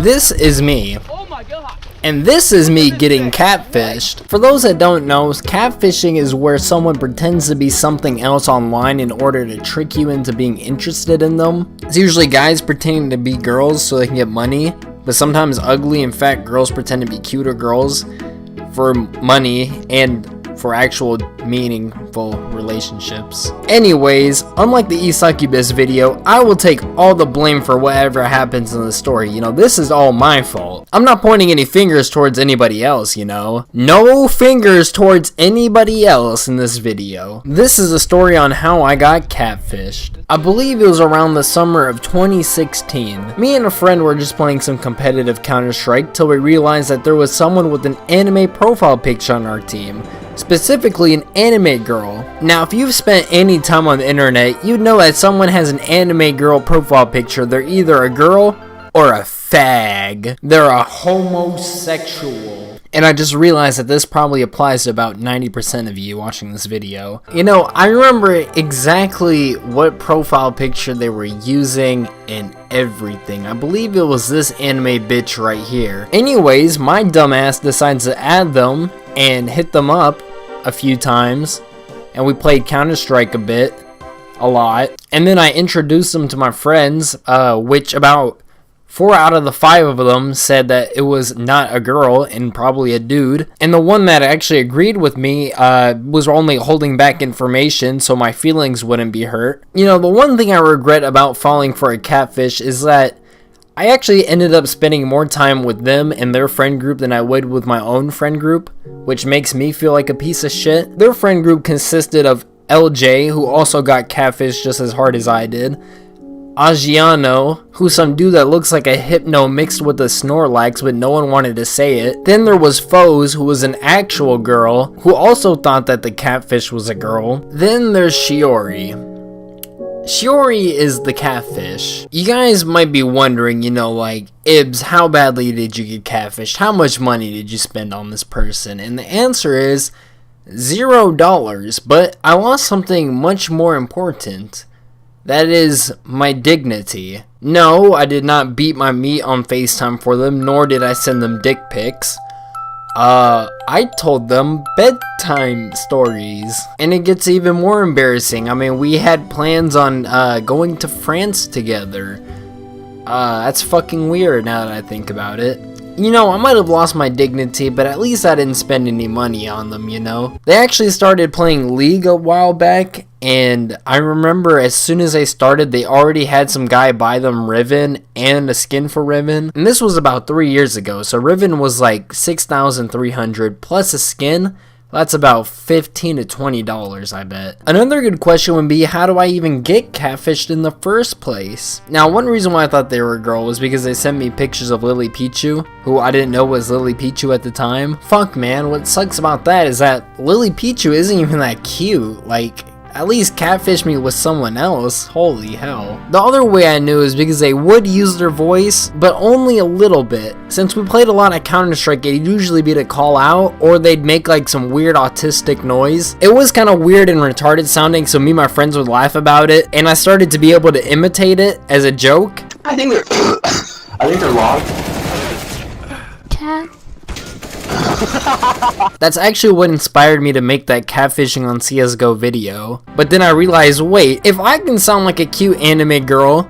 this is me. And this is me getting catfished. For those that don't know, catfishing is where someone pretends to be something else online in order to trick you into being interested in them. It's usually guys pretending to be girls so they can get money, but sometimes ugly and fat girls pretend to be cuter girls for money and for actual meaningful relationships. Anyways, unlike the eSuccubus video, I will take all the blame for whatever happens in the story. You know, this is all my fault. I'm not pointing any fingers towards anybody else, you know. No fingers towards anybody else in this video. This is a story on how I got catfished. I believe it was around the summer of 2016. Me and a friend were just playing some competitive Counter-Strike till we realized that there was someone with an anime profile picture on our team. Specifically an anime girl. Now if you've spent any time on the internet, you'd know that someone has an anime girl profile picture. They're either a girl or a fag. They're a homosexual. And I just realized that this probably applies to about 90% of you watching this video. You know, I remember exactly what profile picture they were using and everything. I believe it was this anime bitch right here. Anyways, my dumbass decides to add them and hit them up a few times, and we played Counter-Strike a lot, and then I introduced them to my friends, which about 4 out of the 5 of them said that it was not a girl and probably a dude, and the one that actually agreed with me was only holding back information so my feelings wouldn't be hurt. You know, the one thing I regret about falling for a catfish is that I actually ended up spending more time with them and their friend group than I would with my own friend group, which makes me feel like a piece of shit. Their friend group consisted of LJ, who also got catfished just as hard as I did, Agiano, who's some dude that looks like a Hypno mixed with a Snorlax, but no one wanted to say it. Then there was Foes, who was an actual girl, who also thought that the catfish was a girl. Then there's Shiori. Shiori is the catfish. You guys might be wondering, you know, like, Ibs, how badly did you get catfished? How much money did you spend on this person? And the answer is $0, but I lost something much more important. That is my dignity. No, I did not beat my meat on FaceTime for them, nor did I send them dick pics. I told them bedtime stories. And it gets even more embarrassing. I mean, we had plans on going to France together. That's fucking weird now that I think about it. You know, I might have lost my dignity, but at least I didn't spend any money on them, you know? They actually started playing League a while back, and I remember as soon as they started, they already had some guy buy them Riven and a skin for Riven. And this was about 3 years ago, so Riven was like $6,300 plus a skin. That's about $15 to $20, I bet. Another good question would be, how do I even get catfished in the first place? Now, one reason why I thought they were a girl was because they sent me pictures of Lily Pichu, who I didn't know was Lily Pichu at the time. Fuck, man, what sucks about that is that Lily Pichu isn't even that cute. Like, at least catfish me with someone else. Holy hell. The other way I knew is because they would use their voice, but only a little bit. Since we played a lot of Counter-Strike, it'd usually be to call out, or they'd make like some weird autistic noise. It was kind of weird and retarded sounding, so me and my friends would laugh about it, and I started to be able to imitate it as a joke. I think they're locked. Cat. That's actually what inspired me to make that catfishing on CSGO video. But then I realized, wait, if I can sound like a cute anime girl,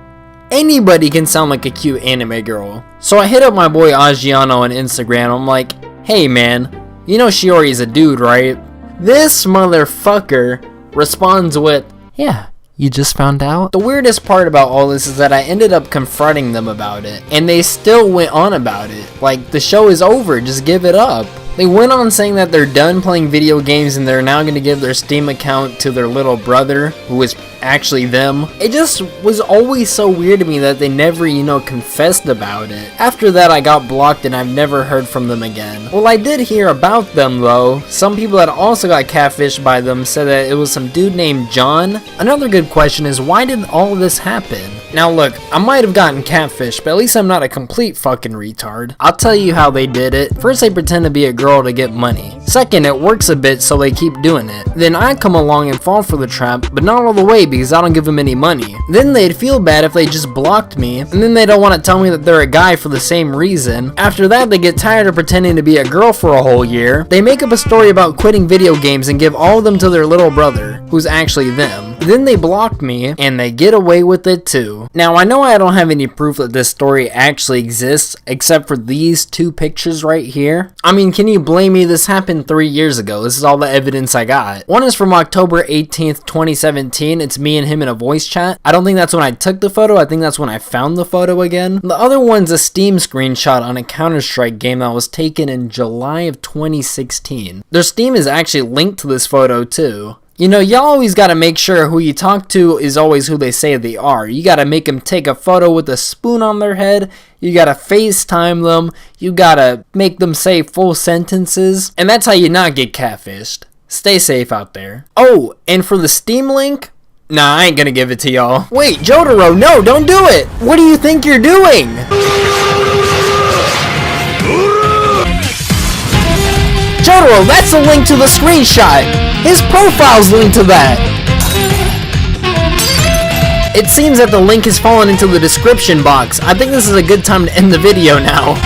anybody can sound like a cute anime girl. So I hit up my boy Agiano on Instagram. I'm like, hey man, you know Shiori's a dude, right? This motherfucker responds with, yeah. You just found out? The weirdest part about all this is that I ended up confronting them about it, and they still went on about it. Like, the show is over, just give it up. They went on saying that they're done playing video games and they're now going to give their Steam account to their little brother, who is actually them. It just was always so weird to me that they never, you know, confessed about it. After that, I got blocked and I've never heard from them again. Well, I did hear about them though. Some people that also got catfished by them said that it was some dude named John. Another good question is, why did all of this happen? Now look, I might have gotten catfished, but at least I'm not a complete fucking retard. I'll tell you how they did it. First, they pretend to be a girl girl to get money. Second, it works a bit, so they keep doing it. Then I come along and fall for the trap, but not all the way because I don't give them any money. Then they'd feel bad if they just blocked me, and then they don't want to tell me that they're a guy for the same reason. After that, they get tired of pretending to be a girl for a whole year. They make up a story about quitting video games and give all of them to their little brother, who's actually them. Then they block me, and they get away with it too. Now, I know I don't have any proof that this story actually exists, except for these two pictures right here. I mean, can you blame me? This happened 3 years ago. This is all the evidence I got. One is from October 18th, 2017. It's me and him in a voice chat. I don't think that's when I took the photo. I think that's when I found the photo again. The other one's a Steam screenshot on a Counter-Strike game that was taken in July of 2016. Their Steam is actually linked to this photo too. You know, y'all always gotta make sure who you talk to is always who they say they are. You gotta make them take a photo with a spoon on their head. You gotta FaceTime them. You gotta make them say full sentences. And that's how you not get catfished. Stay safe out there. Oh, and for the Steam link, nah, I ain't gonna give it to y'all. Wait, Jotaro, no, don't do it! What do you think you're doing? Jotaro, that's the link to the screenshot! His profile's linked to that! It seems that the link has fallen into the description box. I think this is a good time to end the video now.